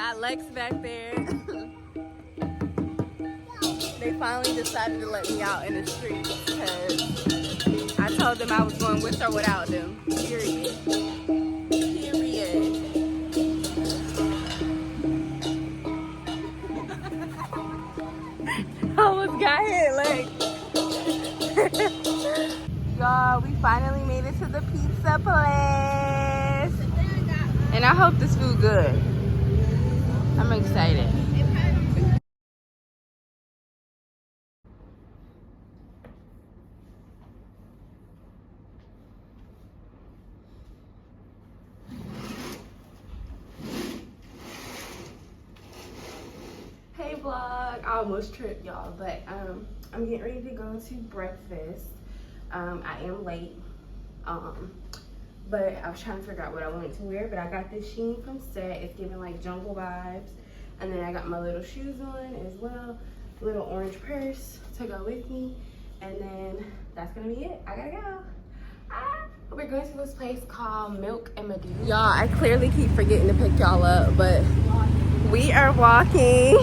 Got Lex back there. They finally decided to let me out in the street because I told them I was going with or without them. Period. Period. I almost got hit, like. Y'all, we finally made it to the pizza place. And I hope this food good. I'm excited. Hey vlog, I almost tripped y'all, but I'm getting ready to go to breakfast. I am late, but I was trying to figure out what I wanted to wear, but I got this Shein from Set. It's giving like jungle vibes. And then I got my little shoes on as well, little orange purse to go with me. And then that's gonna be it. I gotta go. We're going to this place called Milk and Medusa. Y'all, I clearly keep forgetting to pick y'all up, but we are walking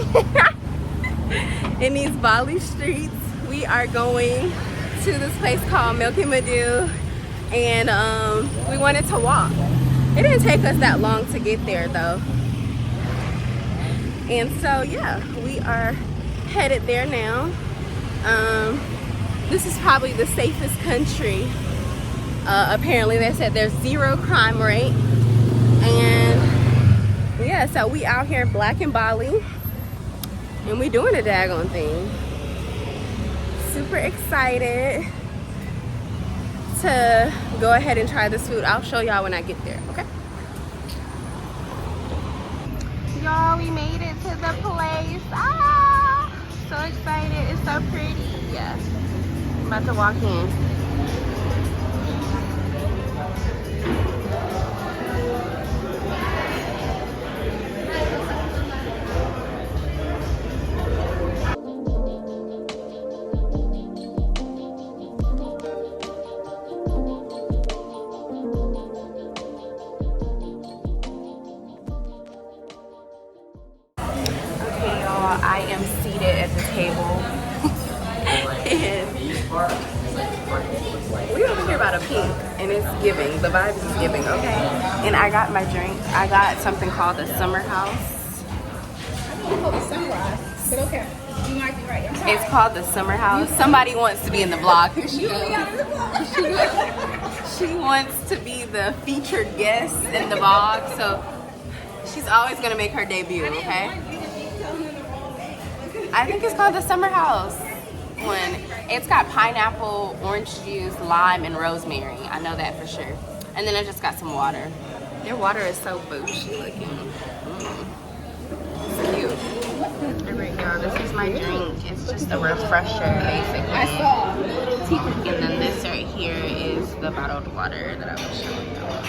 in these Bali streets. We are going to this place called Milk and Medusa, and we wanted to walk. It didn't take us that long to get there though. And so yeah, we are headed there now. This is probably the safest country. Apparently they said there's 0 crime rate. And yeah, so we out here Black in Bali and we doing a daggone thing. Super excited to go ahead and try this food. I'll show y'all when I get there, okay? Y'all, we made it to the place. Ah, so excited. It's so pretty. Yeah. I'm about to walk in. I am seated at the table and we over here about a pink and it's giving, the vibe is giving, okay? And I got my drink. I got something called the Summer House. I don't know the sunrise, but okay. You might be right. I'm sorry. It's called the Summer House. Somebody wants to be in the vlog. Here she goes. She wants to be the featured guest in the vlog, so she's always gonna make her debut, okay? I think it's called the Summer House one. It's got pineapple, orange juice, lime, and rosemary. I know that for sure. And then I just got some water. Their water is so bougie looking. It's cute. Alright y'all, this is my drink. It's just a refresher basically. I saw a little tea. And then this right here is the bottled water that I was showing y'all.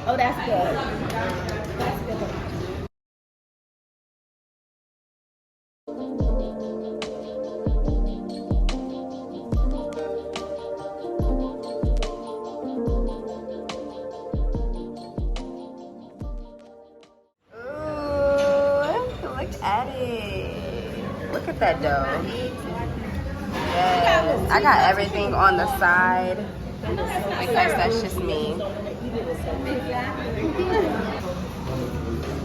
Oh, that's good. That's good. Look at that dough. Yes. I got everything on the side because that's just me.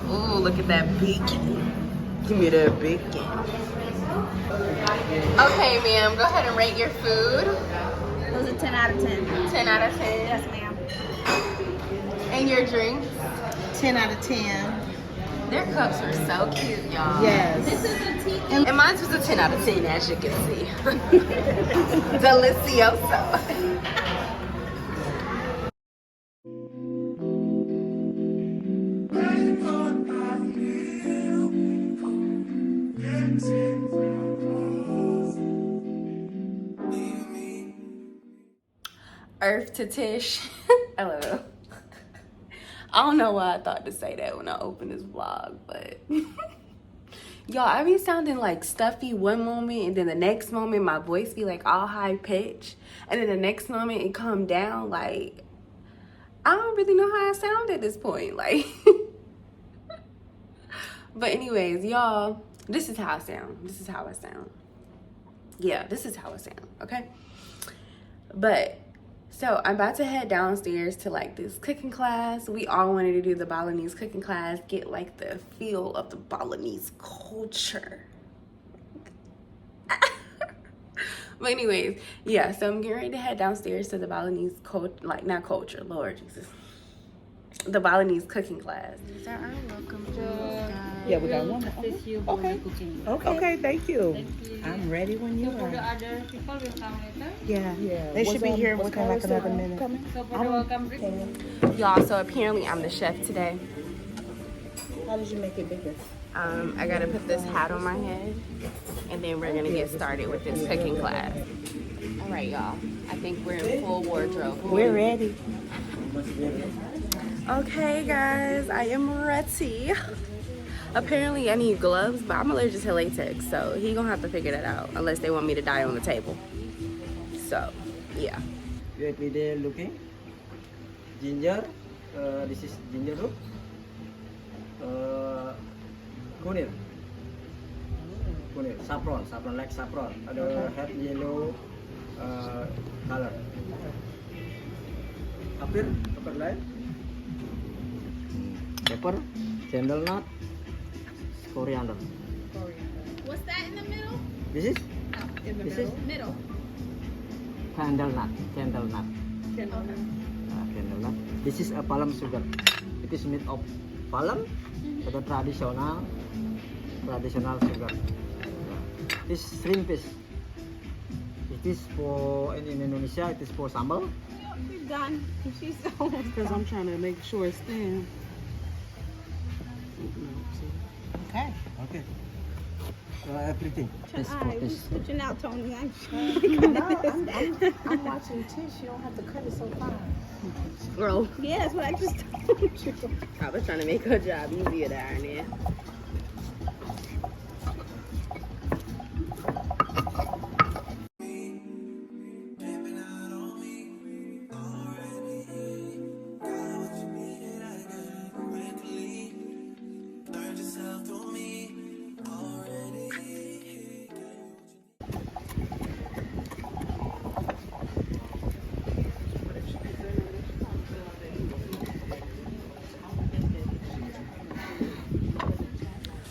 Ooh, look at that bacon. Give me that bacon. Okay, ma'am, go ahead and rate your food. Those are 10 out of 10. 10 out of 10? Yes, ma'am. And your drink? 10 out of 10. Their cups are so cute, y'all. Yes. This is a tea. And mine was a 10 out of 10, as you can see. Delicioso. Earth to Tish. I love it. I don't know why I thought to say that when I opened this vlog, but y'all, I be sounding like stuffy one moment and then the next moment my voice be like all high pitched and then the next moment it come down. Like, I don't really know how I sound at this point. Like, But anyways, y'all, this is how I sound. This is how I sound. Yeah, this is how I sound, okay? But, so I'm about to head downstairs to like this cooking class. We all wanted to do the Balinese cooking class, get like the feel of the Balinese culture. But anyways, yeah, so I'm getting ready to head downstairs to the Balinese not culture, Lord Jesus. The Balinese cooking class. These are our welcome drinks. Yeah, we got one. Okay. Okay, thank you. I'm ready when you For the are. other people will come later. Yeah, they should be here within like another minute. So for the welcome drink, Y'all, so apparently I'm the chef today. How did you make it bigger? I gotta put this hat on my head, and then we're gonna get started with this cooking class. All right, y'all. I think we're in full wardrobe. We're ready. Okay, guys, I am ready. Apparently, I need gloves, but I'm allergic to latex, so he gonna have to figure that out unless they want me to die on the table. So, yeah. You everyday looking. Ginger. This is ginger root. Kunir. Kunir. Saffron. Saffron like saffron. Ada have yellow color. Kapir. Kapir lain. Pepper. Sandalnut. Coriander. What's that in the middle? This is In the This middle. Middle. sandalnut. Sandalnut. Okay. Candlenut. This is a palm sugar. It is made of palm, the traditional sugar. This shrimp is. It is for in Indonesia. It is for sambal. She's done. She's almost Because I'm trying to make sure it's thin. Okay. Okay. Everything. This for Alright, this. we're switching out, Tony. I'm I'm watching Tish. You don't have to cut it so fine. Girl, Yeah, that's what I just told you. I was trying to make her job easier to iron in.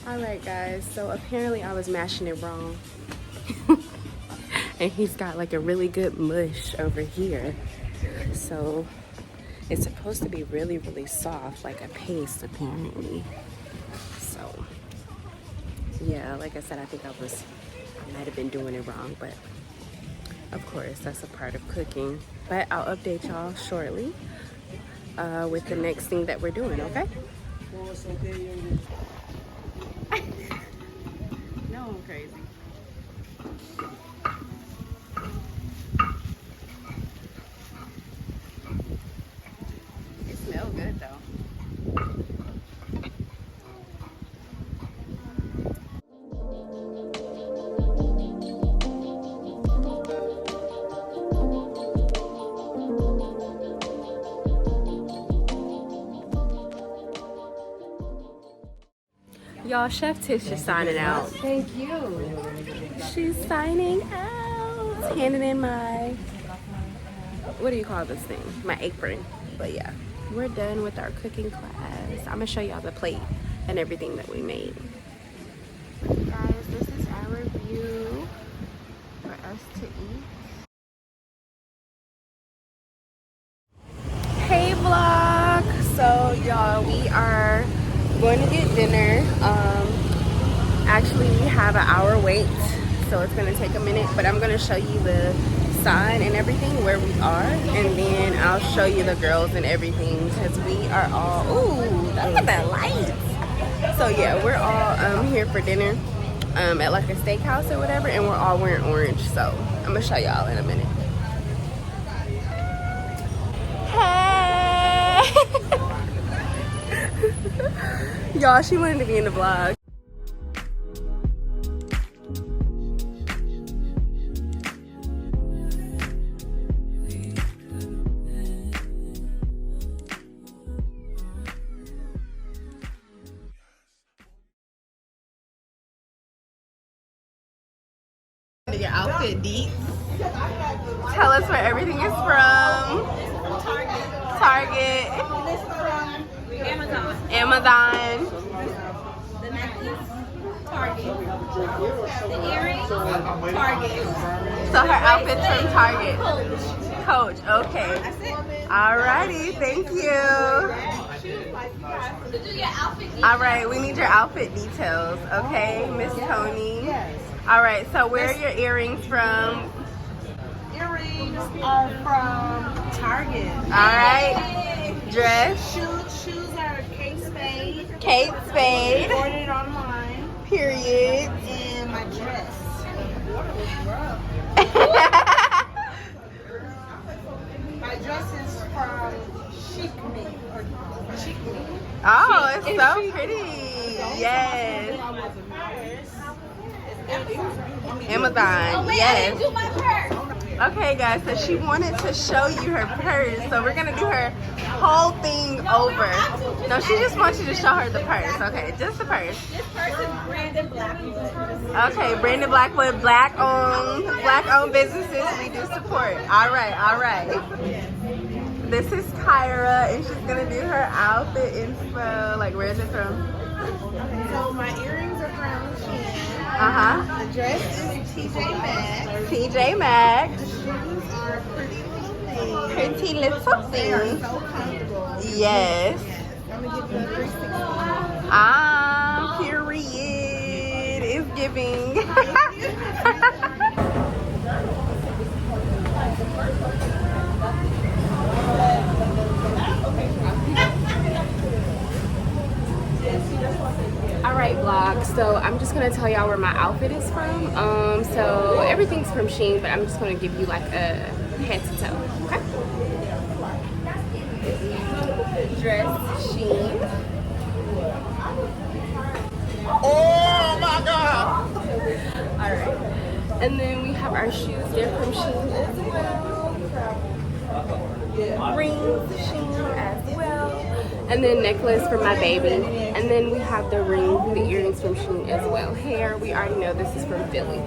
Alright guys, so apparently I was mashing it wrong. And he's got like a really good mush over here. So it's supposed to be really, really soft, like a paste apparently. So yeah, like I said, I think I might have been doing it wrong, but of course that's a part of cooking. But I'll update y'all shortly with the next thing that we're doing, okay? No, I'm crazy. It smells good though. Y'all, Chef Tish is signing out. Thank you. She's signing out. Handing in my, what do you call this thing? My apron. But yeah, we're done with our cooking class. I'm gonna show y'all the plate and everything that we made. Guys, this is our view for us to eat. Hey vlog. So y'all, we are going to get dinner. Actually we have an hour wait, so it's gonna take a minute, but I'm gonna show you the sign and everything where we are, and then I'll show you the girls and everything, because we are all, ooh, look at that lights. So yeah, we're all here for dinner at like a steakhouse or whatever, and we're all wearing orange, so I'm gonna show y'all in a minute. Hey. Y'all, she wanted to be in the vlog. your outfit deets. Tell us where everything is from. Target. Amazon. The necklace, Target. The earrings, Target. So her outfit's from Target. Coach, okay. Alrighty, thank you. All right, we need your outfit details, okay, Miss Tony? Yes. All right, so where are your earrings from? Earrings are from Target. All right, dress. Shoes are Kate Spade. Kate Spade. Ordered online. Period. And my dress. My dress is from Chic Me. Oh, it's so pretty. Yes. Amazon, yes. Okay, guys, so she wanted to show you her purse, so we're gonna do her whole thing over. No, she just wants you to show her the purse. Okay, just the purse. This purse is Brandon Blackwood. Okay, Brandon Blackwood, black owned businesses we do support. All right, all right. This is Kyra, and she's gonna do her outfit info. Like, where is it from? So my earrings are from Changi. Uh-huh. The dress is TJ Maxx. TJ Maxx. The shoes are pretty little things. Pretty little They are thing. so comfortable. Yes. I'm gonna give you a 360. Period. It's giving. Alright vlog, so I'm just gonna tell y'all where my outfit is from. So everything's from Shein, but I'm just gonna give you like a head to toe, okay? Dress Shein. Oh my God! Alright. And then we have our shoes, they're from Shein as well. Rings, Shein as well. And then necklace for my baby. And then we have the earrings from Shein as well. Hair, we already know this is from Philly.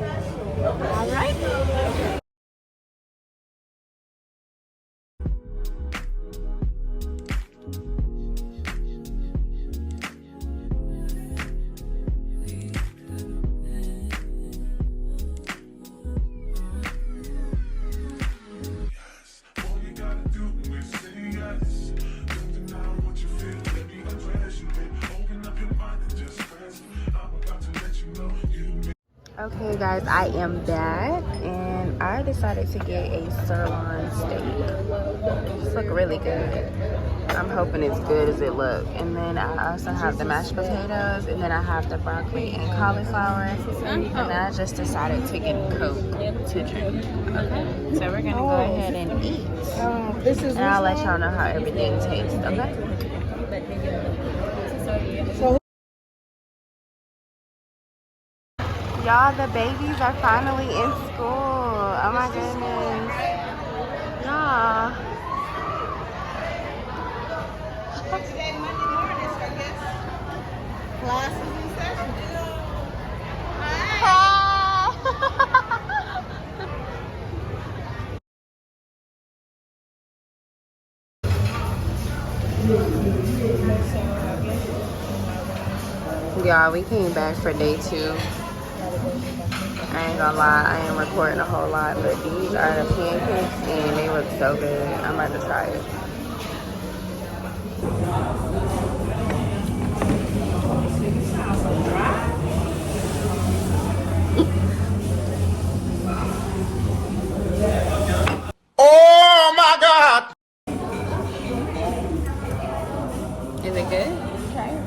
Alright. Okay guys, I am back and I decided to get a sirloin steak. This look really good. I'm hoping it's good as it look. And then I also have the mashed potatoes, and then I have the broccoli and cauliflower. And then I just decided to get a Coke to drink. Okay, so we're gonna go ahead and eat. And I'll let y'all know how everything tastes, okay? Y'all, the babies are finally in school. Oh my goodness. Y'all. Today, Monday morning, so I guess classes in session. Y'all, we came back for day 2. I ain't gonna lie, I ain't recording a whole lot, but these are the pancakes and they look so good. I'm about to try it. Oh my God! Is it good? Try it.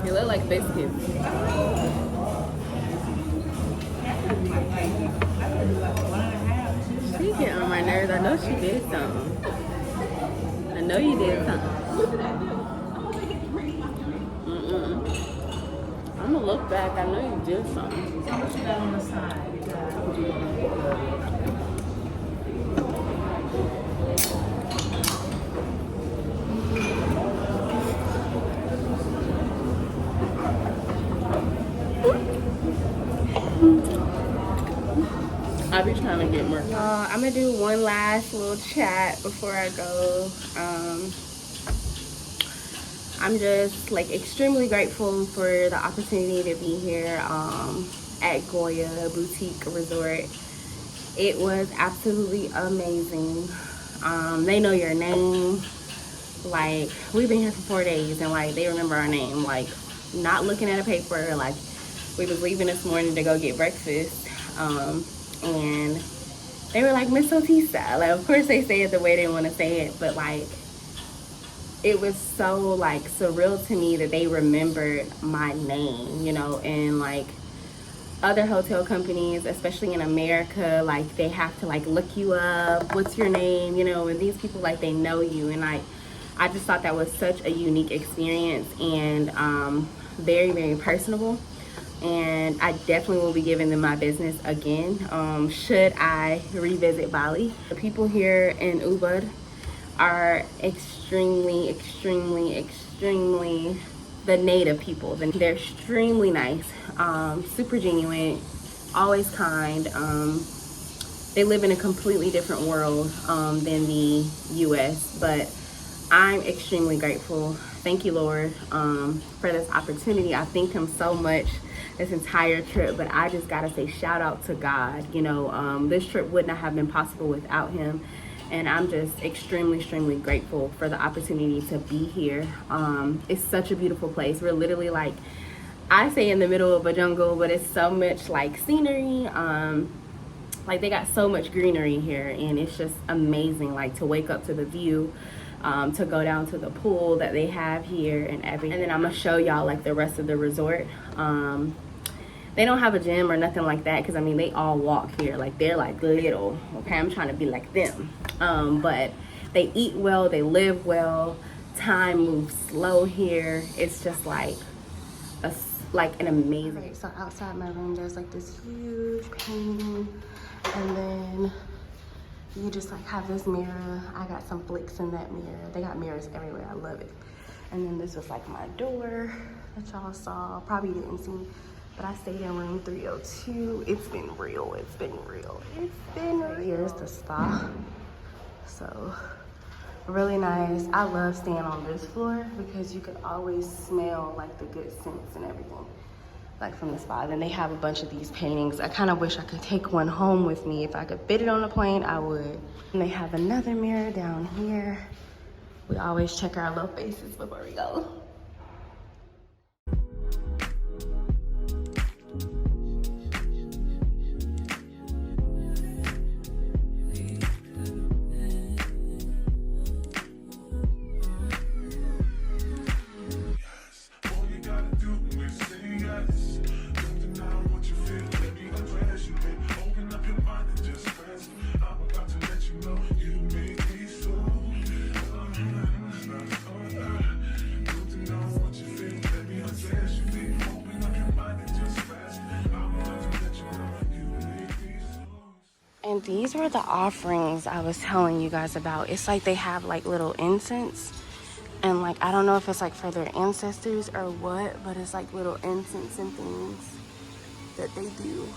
They look like biscuits. She get on my nerves. I know she did something. I know you did something. I'm gonna look back. I know you did something. On the side. bit more. I'm gonna do one last little chat before I go. I'm just like extremely grateful for the opportunity to be here at Goya Boutique Resort. It was absolutely amazing. They know your name. Like, we've been here for 4 days and like they remember our name. Like, not looking at a paper. Like, we was leaving this morning to go get breakfast, and they were like, Miss Otisa. Like, of course they say it the way they want to say it, but like, it was so like surreal to me that they remembered my name, you know. And like other hotel companies, especially in America, like they have to like look you up, what's your name, you know, and these people, like, they know you. And I just thought that was such a unique experience, and very, very personable. And I definitely will be giving them my business again, should I revisit Bali. The people here in Ubud are extremely, the native people. They're extremely nice, super genuine, always kind. They live in a completely different world than the US, but I'm extremely grateful. Thank you, Lord, for this opportunity. I thank him so much this entire trip, but I just gotta say shout out to God. You know, this trip would not have been possible without him. And I'm just extremely grateful for the opportunity to be here. It's such a beautiful place. We're literally like, I say in the middle of a jungle, but it's so much like scenery. Like they got so much greenery here, and it's just amazing. Like to wake up to the view, to go down to the pool that they have here and everything. And then I'm gonna show y'all like the rest of the resort. They don't have a gym or nothing like that, because I mean they all walk here. Like they're like little, okay? I'm trying to be like them. But they eat well, they live well, time moves slow here. It's just like an amazing. Okay, so outside my room there's like this huge painting, and then you just like have this mirror. I got some flicks in that mirror. They got mirrors everywhere. I love it. And then this was like my door that y'all saw, probably didn't see, but I stayed in room 302. It's been real. Here's the spa. So really nice. I love staying on this floor because you could always smell like the good scents and everything, like from the spa. Then they have a bunch of these paintings. I kind of wish I could take one home with me. If I could fit it on a plane, I would. And they have another mirror down here. We always check our little faces before we go. And these were the offerings I was telling you guys about. It's like they have like little incense, and like I don't know if it's like for their ancestors or what, but it's like little incense and things that they do.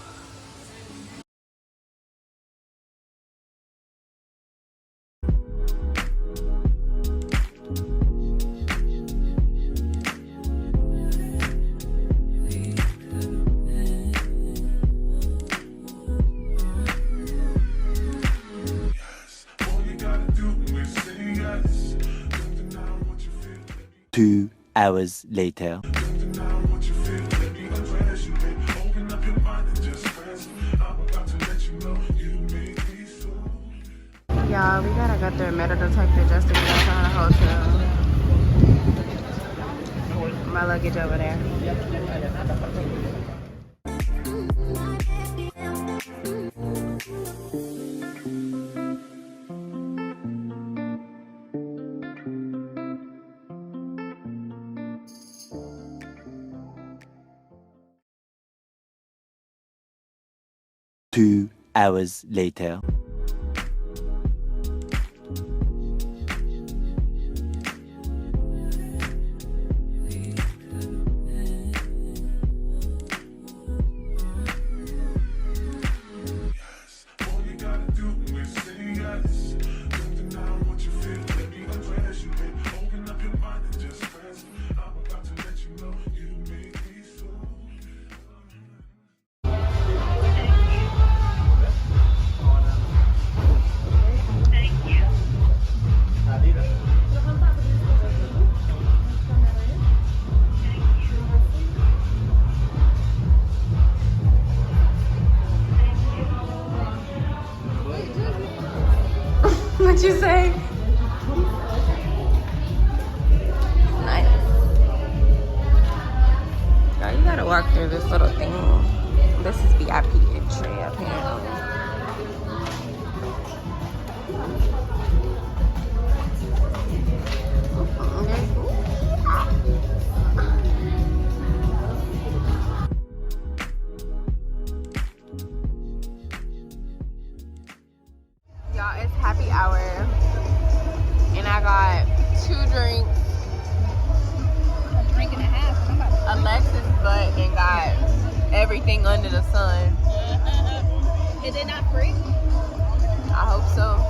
Two hours later. Y'all, we gotta get their metal detector just to get inside the hotel. My luggage over there. 2 hours later. What you say? Nice. Girl, you gotta walk through this little thing. This is VIP entry apparently. Y'all, it's happy hour and I got 2 drinks. A drink and a half. Alexis butt and got everything under the sun. Is it not free? I hope so.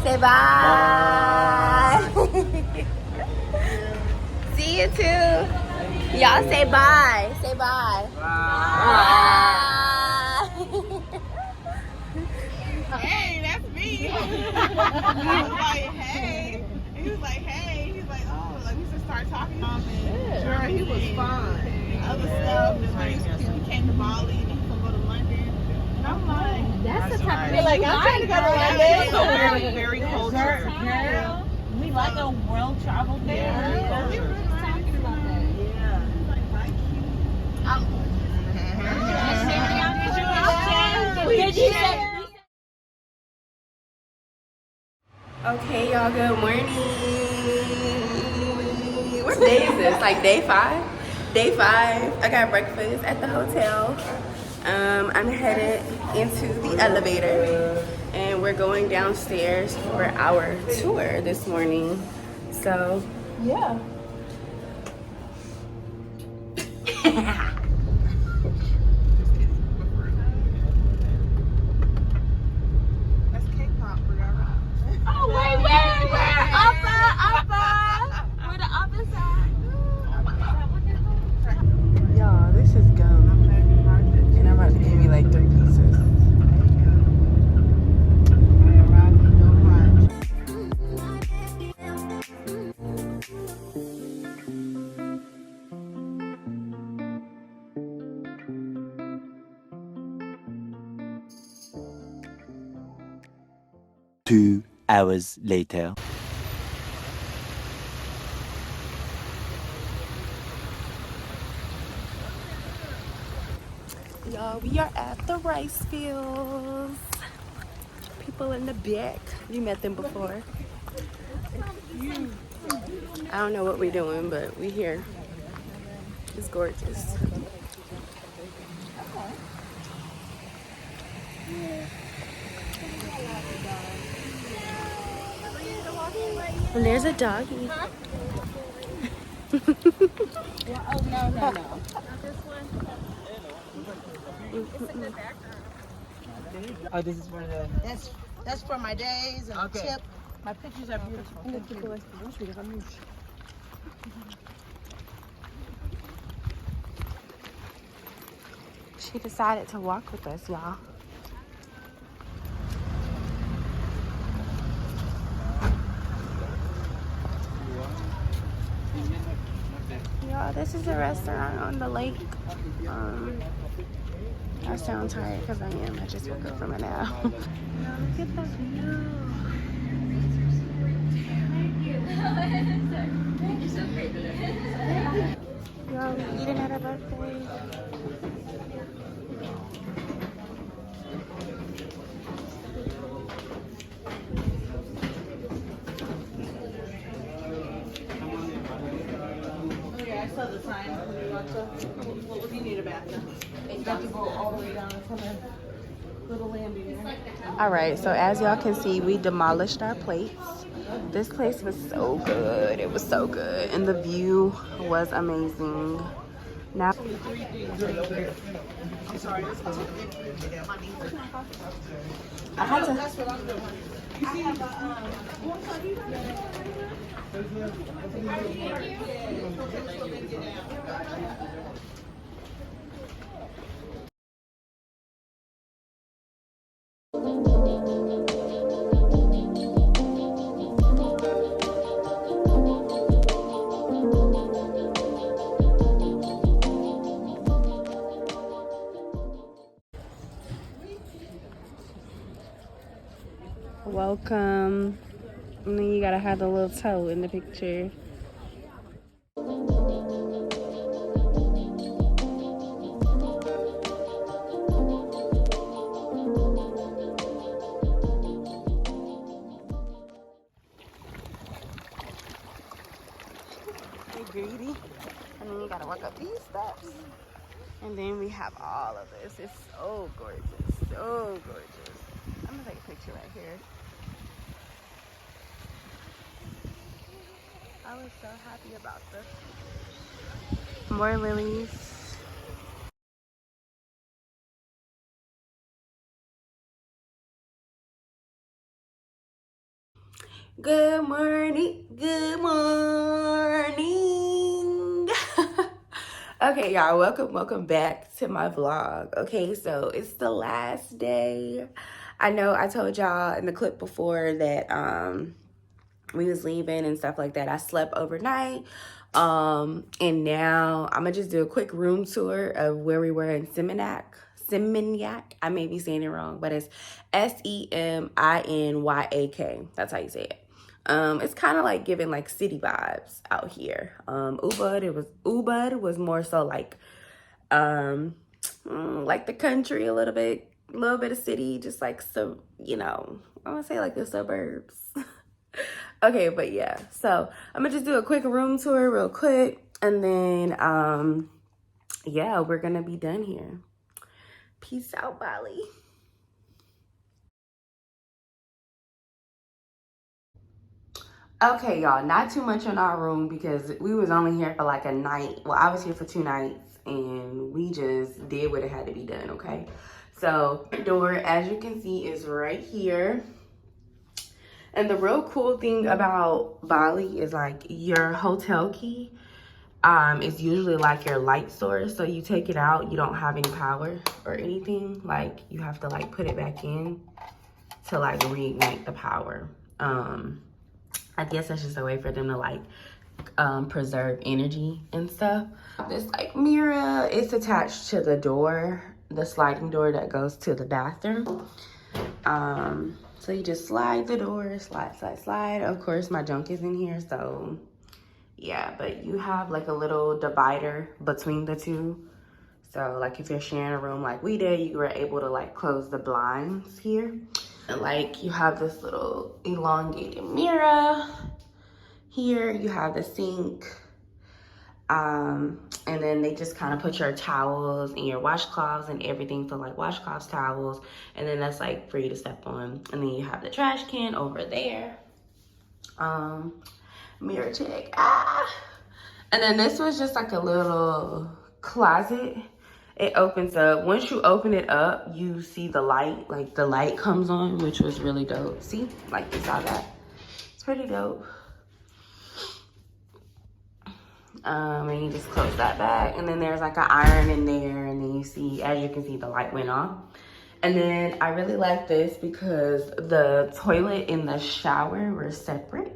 Say bye. See you too. Y'all say bye. Say bye. Bye. Hey, that's me. He was like, hey. He was like, hey. He's like, oh, like we just started talking. Sure, he was fine. Other stuff. And like, he came to Bali and he's gonna go to London. And I'm like, That's the type of you're like, I'm trying to go to London. So very, very cultured. Girl, we like a world travel there. Yeah. We were just talking about that. Yeah. He's like, my cute. Okay, y'all, good morning. What day is this? Like day 5? Day 5. I got breakfast at the hotel. I'm headed into the elevator and we're going downstairs for our tour this morning. So, yeah. That's K-pop, forever. Oh, wait, where? Upper. Where the upper side? Y'all, this is gum. And I'm about to give me like 3 pieces. Two hours later. Y'all, we are at the rice fields. People in the back. You met them before. I don't know what we're doing, but we here. It's gorgeous. And there's a doggy. Oh, no. Oh, this is for the. That's for my days and Okay. tip My pictures are beautiful. Thank you. She decided to walk with us, y'all. Y'all, this is a restaurant on the lake. I sound tired because I am. I just woke up from a nap. Look at the view. Y'all, we're eating at a buffet. Yeah, I saw the sign when we walked up. What would you need a bathroom? You got to go all the way down to the little landing there. All right, so as y'all can see, we demolished our plates. This place was so good. It was so good. And the view was amazing. Now, I'm sorry. I had to. That's what I'm doing. You see, Welcome. And then you gotta have the little toe in the picture. Hey, greedy. And then you gotta walk up these steps. And then we have all of this. It's so gorgeous. So gorgeous. I'm gonna take a picture right here. I was so happy about this. More lilies. Good morning. Good morning. Okay, y'all, welcome back to my vlog. Okay, so it's the last day. I know I told y'all in the clip before that we was leaving and stuff like that. I slept overnight. And now I'm gonna just do a quick room tour of where we were in Seminyak. I may be saying it wrong, but it's Seminyak. That's how you say it. It's kind of like giving like city vibes out here. Ubud was more so like the country a little bit of city, just like, so, you know, I want to say like the suburbs. Okay, but yeah, so I'm gonna just do a quick room tour real quick, and then yeah, we're gonna be done here. Peace out, Bali. Okay, y'all, not too much on our room because we was only here for like a night. Well, I was here for 2 nights and we just did what it had to be done, okay? So the door, as you can see, is right here. And the real cool thing about Bali is like your hotel key is usually like your light source. So you take it out, you don't have any power or anything. Like you have to like put it back in to like reignite the power. I guess that's just a way for them to like preserve energy and stuff. This like mirror is attached to the door, the sliding door that goes to the bathroom. So you just slide the door, slide. Of course, my junk is in here, so yeah, but you have like a little divider between the two. So like if you're sharing a room like we did, you were able to like close the blinds here. And like you have this little elongated mirror here. You have the sink. And then they just kind of put your towels and your washcloths and everything, so like washcloths, towels, and then that's like for you to step on. And then you have the trash can over there. Mirror check. And then this was just like a little closet. It opens up. Once you open it up, you see the light, like the light comes on, which was really dope. See, like you saw that. It's pretty dope. And you just close that back, and then there's like an iron in there, and then you see, as you can see, the light went off. And then I really like this because the toilet and the shower were separate.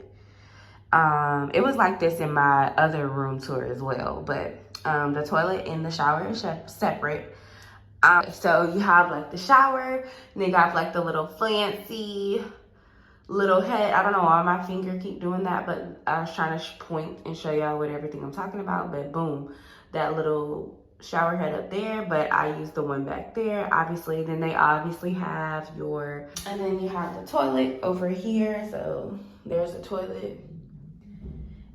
It was like this in my other room tour as well, but the toilet and the shower is separate. So you have like the shower, and then you got like the little fancy little head. I don't know why my finger keep doing that, but I was trying to point and show y'all what everything I'm talking about. But boom, that little shower head up there, but I use the one back there, obviously. Then they obviously have your, and then you have the toilet over here. So there's the toilet.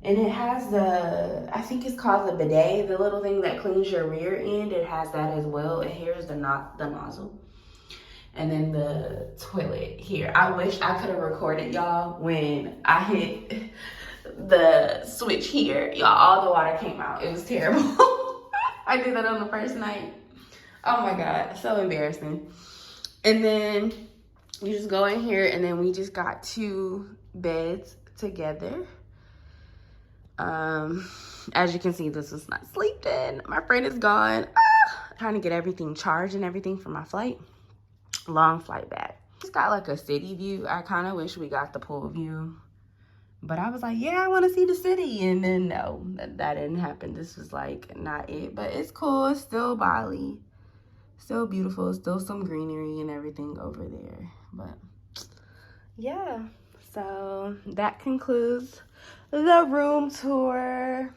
And it has the, I think it's called the bidet, the little thing that cleans your rear end. It has that as well. And here's the nozzle. And then the toilet here. I wish I could have recorded y'all when I hit the switch here. Y'all, all the water came out. It was terrible. I did that on the first night. Oh my God, so embarrassing. And then you just go in here, and then we just got 2 beds together. As you can see, this is not sleeping. My friend is gone. Trying to get everything charged and everything for my flight. Long flight back. It's got like a city view. I kind of wish we got the pool view, but I was like, yeah, I want to see the city. And then no, that didn't happen. This was like not it, but it's cool. It's still Bali, still beautiful, still some greenery and everything over there. But yeah, so that concludes the room tour.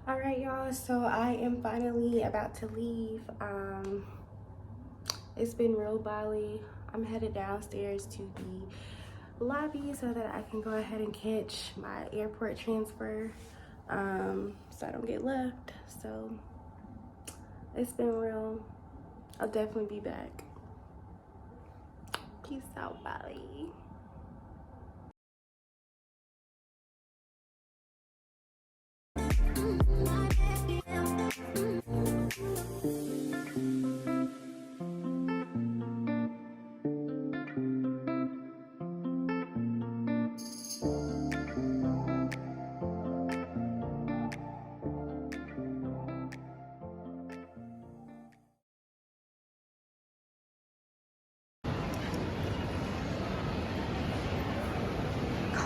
All right, y'all, so I am finally about to leave. It's been real Bali. I'm headed downstairs to the lobby so that I can go ahead and catch my airport transfer, so I don't get left. So it's been real. I'll definitely be back. Peace out, Bali.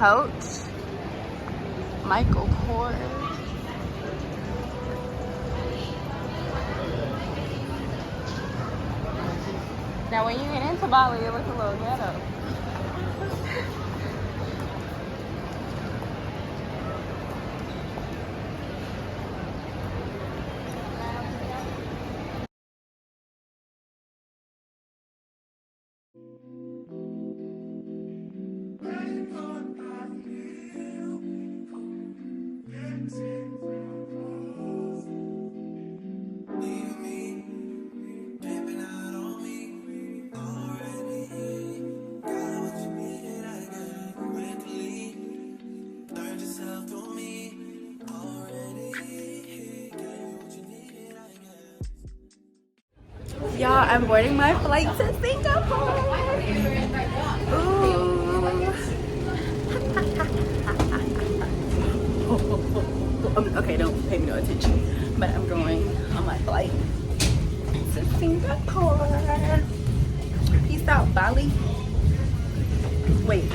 Coach Michael Kors. Now when you get into Bali, it looks a little ghetto. Y'all, I'm boarding my flight to Singapore. Okay, don't pay me no attention, but I'm going on my flight to Singapore. Peace out, Bali. Wait.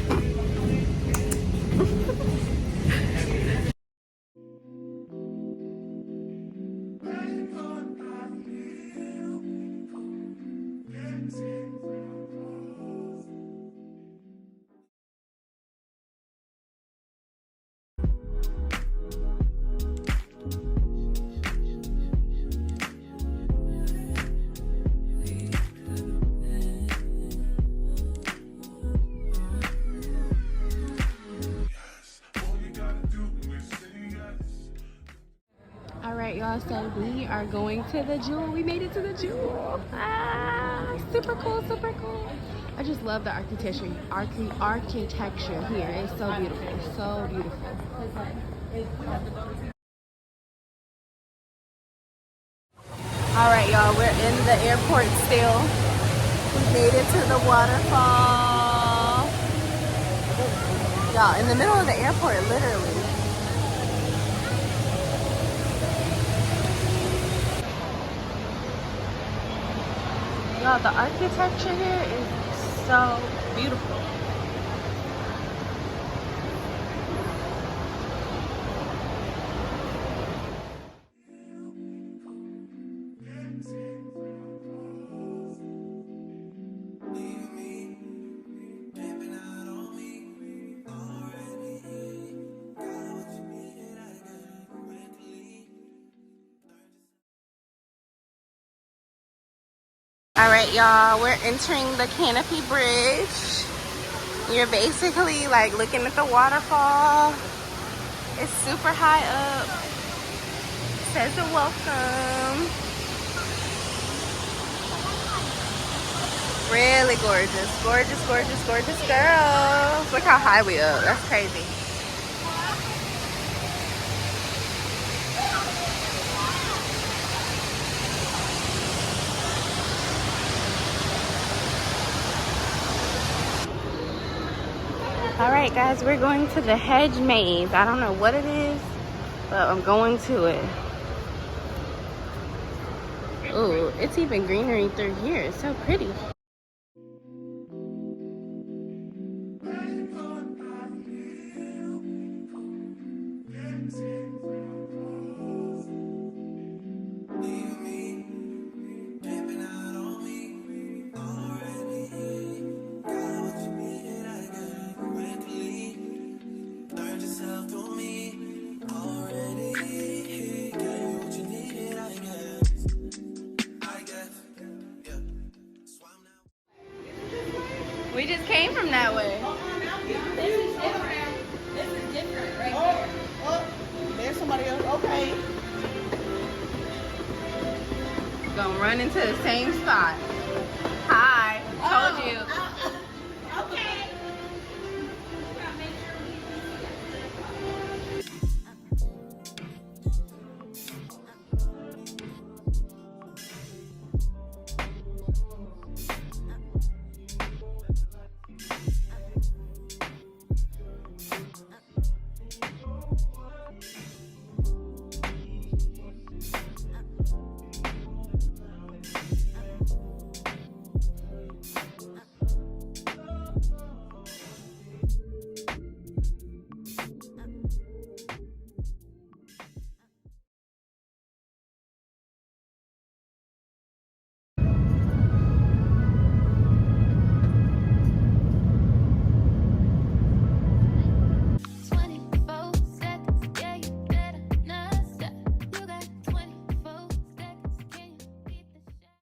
Alright, y'all, so we are going to the Jewel. We made it to the Jewel. Super cool, super cool. I just love the architecture here. It's so beautiful, so beautiful. Alright, y'all, we're in the airport still. We made it to the waterfall. Y'all, in the middle of the airport, literally. Y'all, the architecture here is so beautiful. All right, y'all, we're entering the Canopy Bridge. You're basically like looking at the waterfall. It's super high up. It says a welcome. Really gorgeous, gorgeous, gorgeous, gorgeous girls. Look how high we up. That's crazy. All right, guys, we're going to the hedge maze. I don't know what it is, but I'm going to it. Ooh, it's even greenery through here. It's so pretty. We just came from that way. This is different. This is different right here. Oh, there's somebody else. Okay. Gonna run into the same spot. Hi, told you.